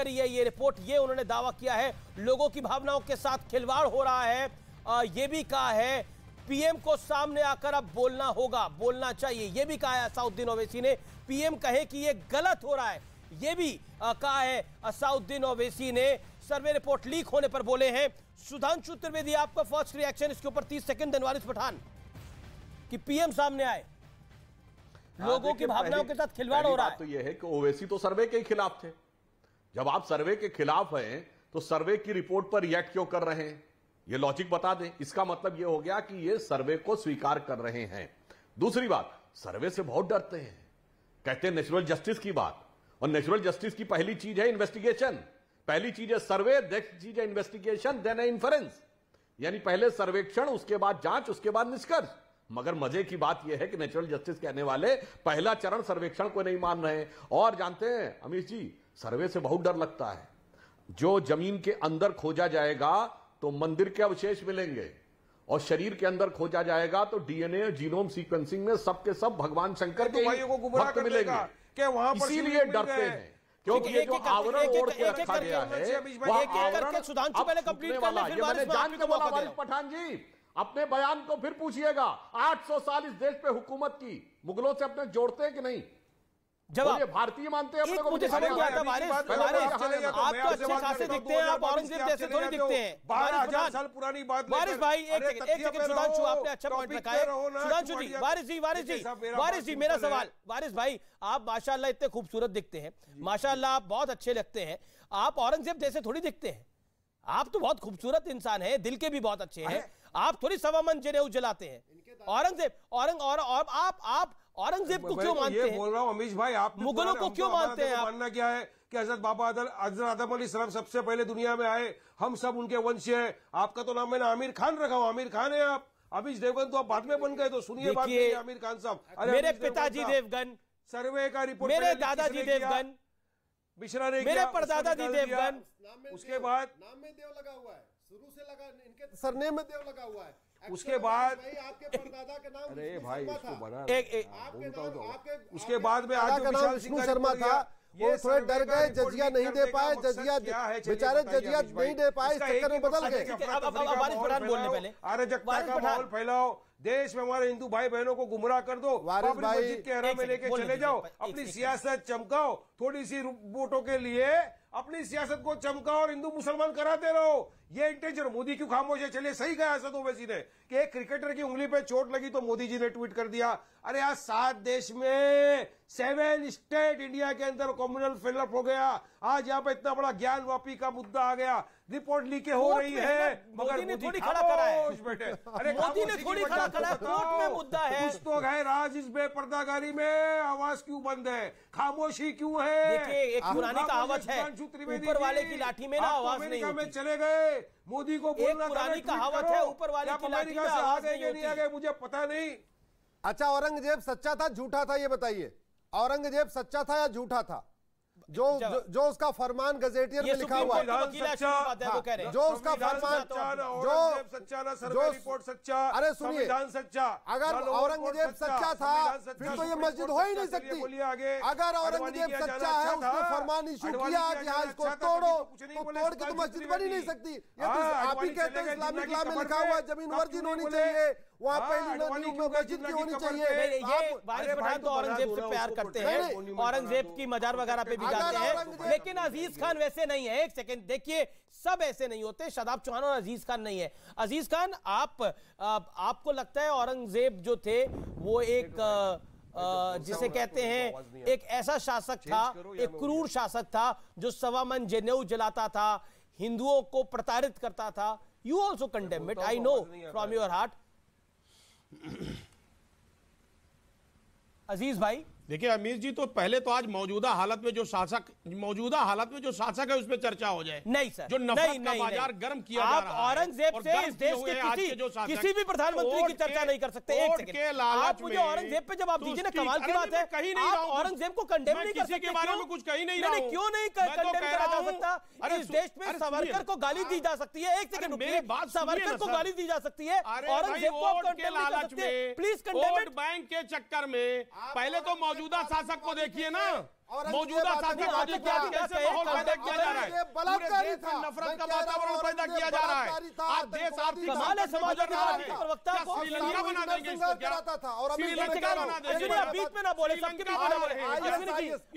करी है ये रिपोर्ट। ये उन्होंने दावा किया है लोगों की भावनाओं के साथ खिलवाड़ हो रहा है। ये भी कहा है पीएम को सामने आकर अब बोलना होगा, बोलना चाहिए। ये भी कहा है असाउद्दीन ओवैसी ने, पीएम कहे कि ये गलत हो रहा है, ये भी कहा है असाउद्दीन ओवैसी ने। सर्वे रिपोर्ट लीक होने पर बोले हैं। सुधांशु त्रिवेदी, आपका फर्स्ट रिएक्शन इसके ऊपर 30 सेकंड। वारिस पठान कि पीएम सामने आए, लोगों की भावनाओं के साथ खिलवाड़ हो रहा है। तो यह है कि ओवैसी तो सर्वे के खिलाफ थे। जब आप सर्वे के खिलाफ हैं तो सर्वे की रिपोर्ट पर रिएक्ट क्यों कर रहे हैं, ये लॉजिक बता दें। इसका मतलब यह हो गया कि ये सर्वे को स्वीकार कर रहे हैं। दूसरी बात, सर्वे से बहुत डरते हैं, कहते हैं नेचुरल जस्टिस की बात, और नेचुरल जस्टिस की पहली चीज है इन्वेस्टिगेशन, पहली चीज है सर्वे, नेक्स्ट चीज है इन्वेस्टिगेशन, देन है इन्फरेंस, यानी पहले सर्वेक्षण, उसके बाद जांच, उसके बाद निष्कर्ष। मगर मजे की बात यह है कि नेचुरल जस्टिस कहने वाले पहला चरण सर्वेक्षण को नहीं मान रहे हैं। और जानते हैं अमीश जी, सर्वे से बहुत डर लगता है। जो जमीन के अंदर खोजा जाएगा तो मंदिर के अवशेष मिलेंगे, और शरीर के अंदर खोजा जाएगा तो डीएनए जीनोम सीक्वेंसिंग में सबके सब भगवान शंकर के भक्त मिलेंगे। इसीलिए डरते हैं, क्योंकि ये जो आवरण ओढ़ के रखा गया है वह आवरण सुधांशु पहले कंप्लीट कर ले, फिर मैंने जान के बोला। वारिस पठान जी, अपने बयान को फिर पूछिएगा। 800 साल इस देश पे हुकूमत की, मुगलों से अपने जोड़ते हैं कि नहीं? जवाब भारतीय मानते हैं अपने को। मुझे समझ नहीं आता वारिस, आप तो अच्छे खासे दिखते हैं, आप औरंगजेब जैसे थोड़ी दिखते हैं। 12,000 साल पुरानी बात वारिस भाई, एक सेकंड सुधांशु, आपने अच्छा पॉइंट रखा है। सुधांशु जी, वारिस जी मेरा सवाल, वारिस भाई आप माशाल्लाह इतने खूबसूरत दिखते हैं, माशाल्लाह आप बहुत अच्छे लगते हैं, आप औरंगजेब जैसे थोड़ी दिखते हैं। आप तो बहुत खूबसूरत इंसान हैं, दिल के भी बहुत अच्छे हैं, आप थोड़ी सवा मन जनेऊ जलाते हैं। औरंगजेब आप औरंगजेब को क्यों मानते हैं? बोल रहा हूं अमीश भाई, आप मुगलों को क्यों मानते हैं? मानना क्या है कि हजरत आदम अलैहिस्सलाम सबसे पहले दुनिया में आए, हम सब उनके वंश है। आपका तो नाम मैंने आमिर खान रखा हूं, आमिर खान है आप। अमीश देवगन तो आप बाद में बन गए, तो सुनिए बात, आमिर खान साहब। मेरे पिताजी देवगन, सर्वे का रिपोर्ट, मेरे दादाजी देवगन, मिश्रा ने, मेरे परदादाजी देवगन, उसके बाद नाम में देव लगा हुआ है, शुरू से लगा, इनके सरनेम में देव लगा हुआ है। उसके बाद आपके परदादा का नाम, अरे भाई इसको बना, उसके बाद में आज जो विशाल विष्णु शर्मा था, वो थोड़े डर गए, जजिया नहीं दे पाए, जजिया बेचारे जजिया नहीं दे पाए, इस चक्कर में बदल गए। अराजकता का माहौल फैलाओ, देश में हमारे हिंदू भाई बहनों को गुमराह कर दो, बाबरी मस्जिद के हरा में लेके चले जाओ, अपनी सियासत चमकाओ, थोड़ी सी वोटों के लिए अपनी सियासत को चमकाओ और हिंदू मुसलमान कराते रहो। ये इंटेंशन। मोदी क्यों खामोश है? चलिए, सही कहा असद ओवैसी ने कि एक क्रिकेटर की उंगली पे चोट लगी तो मोदी जी ने ट्वीट कर दिया। अरे आज 7 देश में 7 स्टेट इंडिया के अंदर कम्युनल फेलअप हो गया। आज यहाँ पे इतना बड़ा ज्ञान वापी का मुद्दा आ गया, रिपोर्ट लीकें हो रही है, मगर मोदी ने थोड़ी खड़ा करा है। अरे मोदी ने थोड़ी खड़ा करा है, कोर्ट में मुद्दा है। कुछ तो है राज इस बेपर्दागारी में, आवाज क्यों बंद है, खामोशी क्यों है? देखिए, एक पुरानी कहावत है, ऊपर वाले की लाठी में ना आवाज नहीं होती। में चले गए, मोदी को बोलना, पुरानी कहावत है, ऊपर वाले की लाठी में आवाज नहीं होती। नहीं आ गए, मुझे पता नहीं। अच्छा, औरंगजेब सच्चा था झूठा था ये बताइए? औरंगजेब सच्चा था या झूठा था? जो उसका फरमान गजेटियर में लिखा हुआ है, जो उसका फरमान, जो रिपोर्ट सच्चा, अरे सुनिए, सच्चा, अगर औरंगजेब सच्चा था फिर तो ये मस्जिद हो ही नहीं सकती। अगर औरंगजेब सच्चा है, उसने फरमान इशू किया कि हाँ इसको तोड़ो, तो तोड़ के तो मस्जिद बन ही नहीं सकती। ये तो आप ही कहते हैं इस्लामिक लॉ में लिखा हुआ है जमीन वर्जिन होनी चाहिए, वहाँ पहली मस्जिद की होनी चाहिए। ये वारिस पठान तो औरंगजेब से प्यार करते हैं, औरंगजेब की मजार वगैरह पे भी जाते हैं, लेकिन अजीज खान वैसे नहीं है। एक सेकंड देखिए, सब ऐसे नहीं होते। शादाब चौहान और अजीज खान नहीं है। अजीज खान, आपको लगता है औरंगजेब जो थे वो एक जिसे कहते हैं एक ऐसा शासक था, एक क्रूर शासक था जो सवा मन जनेऊ जलाता था, हिंदुओं को प्रताड़ित करता था? You also condemn it, I know from your heart. Aziz भाई, देखिए अमीर जी, तो पहले तो आज मौजूदा हालत में जो शासक है उस पर चर्चा हो जाए। नहीं सर, जो नफरत का बाजार गर्म किया जा रहा है। औरंगजेब से इस देश के किसी भी प्रधानमंत्री की चर्चा नहीं कर सकते। एक सेकंड, आप मुझे औरंगजेब पे जवाब दीजिए ना। कमाल की बात है, कहीं नहीं आप औरंगजेब को कंडेम नहीं कर सकते के बारे में कुछ कहीं नहीं रहा हूं। क्यों नहीं कंडेम करा जा सकता? इस देश में सावरकर को गाली दी जा सकती है। एक सेकंड, मेरी बात, सावरकर को गाली दी जा सकती है, औरंगजेब को कंडेम नहीं कर सकते। Please condemn it. बैंक के चक्कर में पहले तो मौजूदा शासक को देखिए ना, मौजूदा शासक को देखिए कैसे माहौल पैदा किया जा रहा बलात्कारी था, नफरत का वातावरण पैदा किया जा रहा है। आज देश आर्थिक समाजवादी पार्टी के प्रवक्ता को श्रीलंका बना देंगे इसको क्या? और श्रीलंका बना देंगे। आप बीच में ना बोले, सबके बीच में ना बोले,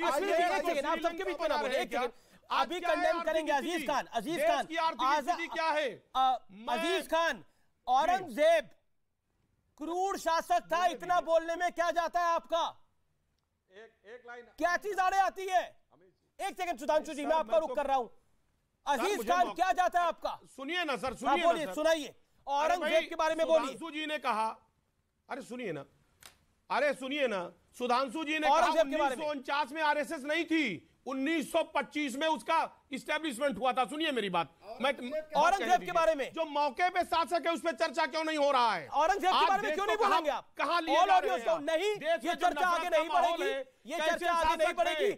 आप सबके बीच में ना बोले। एक सेकंड, अभी कंडेम करेंगे अजीज खान। अजीज खान की आर्थिक स्थिति क्या है? अजीज खान, औरंगजेब क्रूर शासक था, इतना बोलने में क्या जाता है आपका? एक लाइन क्या चीज आड़े आती है? एक सेकंड सुधांशु जी, मैं आपका रुख कर रहा हूं। अजीज खान क्या जाता है आपका? सुनिए ना सर, बोलिए, सुनाइए, औरंगजेब के बारे में बोलिए। सुधांशु जी ने कहा, अरे सुनिए ना, सुधांशु जी ने कहा 1949 में आरएसएस नहीं थी, 1925 में उसका इस्टेब्लिशमेंट हुआ था। सुनिए मेरी बात, मैं औरंगजेब के बारे में जो मौके पे शासक है उस पर चर्चा क्यों नहीं हो रहा है? औरंगजेब के बारे में क्यों नहीं बोलेंगे आप? कहाँ नहीं, ये चर्चा आगे नहीं बढ़ेगी, ये चर्चा आगे नहीं बढ़ेगी।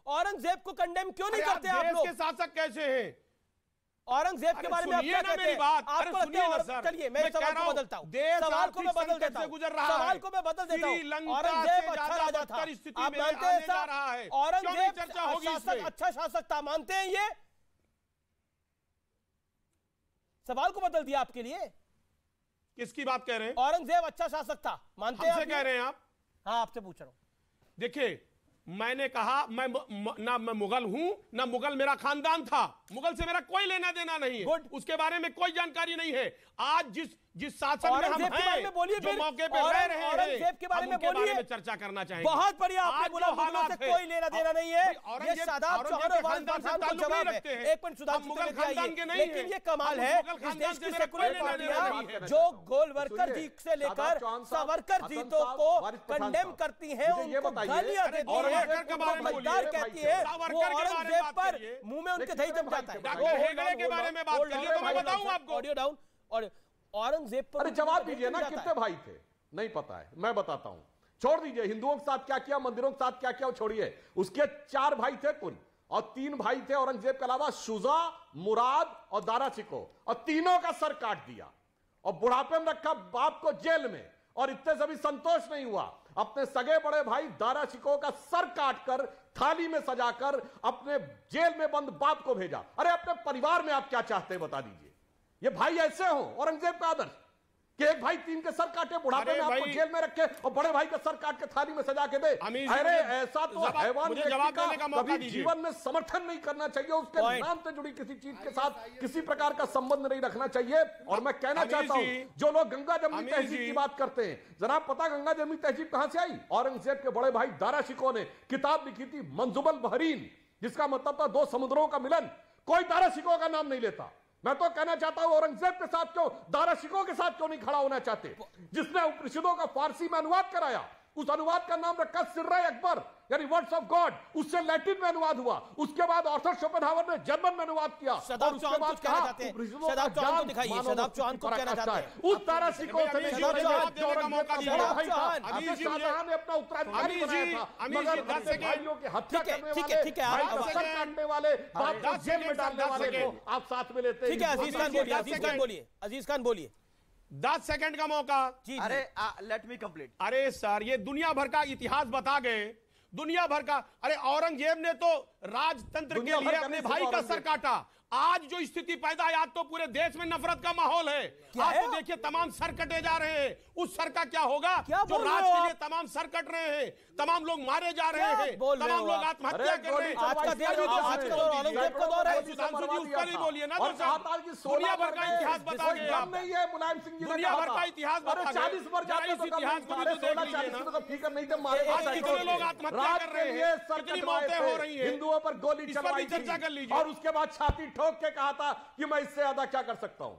औरंगजेब को कंडेम क्यों नहीं करते आप लोग? शासक कैसे हैं? औरंगजेब के बारे में आप क्या कहते हैं? आपको लगता है? चलिए मैं सवाल को बदलता हूँ, सवाल को मैं बदल देता हूँ, सवाल को मैं बदल देता हूँ। औरंगजेब अच्छा राजा था, आप मानते हैं ऐसा? औरंगजेब अच्छा शासक था, मानते हैं ये? सवाल को बदल दिया आपके लिए। किसकी बात कह रहे हैं? औरंगजेब अच्छा शासक था, मानते हैं? कह रहे हैं आप? हाँ, आपसे पूछ रहा हूं। देखिए, मैंने कहा मैं मुगल हूं, ना मुगल मेरा खानदान था, मुगल से मेरा कोई लेना देना नहीं है, उसके बारे में कोई जानकारी नहीं है। आज जिस शासन में हम हैं, जो मौके पे रह रहे हैं, औरंगजेब के बारे में बोलिए, चर्चा करना चाहेंगे। बहुत बढ़िया, आपने बोला मुगलों से कोई लेना देना नहीं है, ये शादाब चौहान और वालिद खान को जवाब है। एक मिनट सुधांशु को लेके आइए। लेकिन ये कमाल है, इस देश की सेकुलर पार्टियां जो गोलवलकर जी से लेकर सावरकर जी को कंडेम करती हैं, उनको गालियां देती हैं, गद्दार कहती है, वो औरंगजेब पर मुंह में उनके दही जम जाता है। डॉक्टर हेगड़े के बारे में बात करिए तो मैं बताऊं आपको। Audio down. और औरंगजेब पर अरे जवाब दीजिए ना, कितने भाई थे? नहीं पता है, मैं बताता हूं। छोड़ दीजिए हिंदुओं के साथ क्या किया, मंदिरों के साथ क्या किया, छोड़िए। उसके 4 भाई थे कुल, और 3 भाई थे औरंगजेब के अलावा, शुजा, मुराद और दारा शिकोह, और तीनों का सर काट दिया और बुढ़ापे में रखा बाप को जेल में। और इतने से भी संतोष नहीं हुआ, अपने सगे बड़े भाई दारा शिकोह का सर काटकर थाली में सजाकर अपने जेल में बंद बाप को भेजा। अरे अपने परिवार में आप क्या चाहते हैं बता दीजिए? ये भाई ऐसे हो औरंगजेब का आदर्श कि एक भाई 3 के सर काटे, बुढ़ापे में आपको जेल में रखे, और बड़े भाई का सर काट के थाली में सजा के दे? अरे ऐसा तो हैवान कभी जीवन में समर्थन नहीं करना चाहिए। उसके नाम से जुड़ी किसी चीज के साथ किसी प्रकार का संबंध नहीं रखना चाहिए। और मैं कहना चाहता हूं, जो लोग गंगा जमनी तहजीब की बात करते हैं, जरा पता गंगा जमनी तहजीब कहां से आई? औरंगजेब के बड़े भाई दारा शिकोह ने किताब लिखी थी मंजुबल बहरीन, जिसका मतलब था 2 समुद्रों का मिलन। कोई दारा शिकोह का नाम नहीं लेता। मैं तो कहना चाहता हूं, औरंगजेब के साथ क्यों, दारा शिकोह के साथ क्यों नहीं खड़ा होना चाहते? जिसने उपनिषदों का फारसी में अनुवाद कराया, उस अनुवाद का नाम रखा सिर्रे अकबर, यानी वर्ड्स ऑफ गॉड। उससे लैटिन में अनुवाद हुआ, उसके बाद आर्थर शोपेनहावर ने जर्मन में अनुवाद किया। शदाब चौहान को कहना चाहते हैं, शदाब चौहान को दिखाइए, शदाब चौहान को कहना चाहते हैं। उस दारा शिकोह से ने अपना उत्तराधिकारी बनाया था, मगर भाइयों की हत्या करने वाले, सर काटने वाले, बाप को जेल में डालने वाले को आप साथ में लेते हैं। ठीक है, अजीज खान बोलिए, अजीज खान बोलिए, अजीज खान बोलिए। 10 सेकंड का मौका। अरे लेट मी कंप्लीट। अरे सर, ये दुनिया भर का इतिहास बता गए, दुनिया भर का। अरे औरंगजेब ने तो राजतंत्र के लिए अपने भाई का सर काटा। आज जो स्थिति पैदा है, आज तो पूरे देश में नफरत का माहौल है। आज तो देखिए तमाम सर कटे जा रहे हैं। उस सर का क्या होगा जो राज के लिए तमाम सर कट रहे हैं, तमाम लोग मारे जा रहे हैं, तमाम लोग आत्महत्या कर रहे हैं। आज का औरंगजेब का दौर है। सुधांशु जी उस पर ही बोलिए ना। दुनिया भर का इतिहास बता गए आप। मुलायम सिंह जी दुनिया भर का इतिहास बता गए। 40 मर जाते तो इतिहास को भी तो देख लीजिए ना। फिक्र नहीं थे मारे, आज कितने लोग आत्महत्या कर रहे हैं, कितनी मौतें हो रही हैं, हिंदुओं पर गोली चलवाई चर्चा कर लीजिए। और उसके बाद छाती ठोक के कहा था कि मैं इससे ज्यादा क्या कर सकता हूं।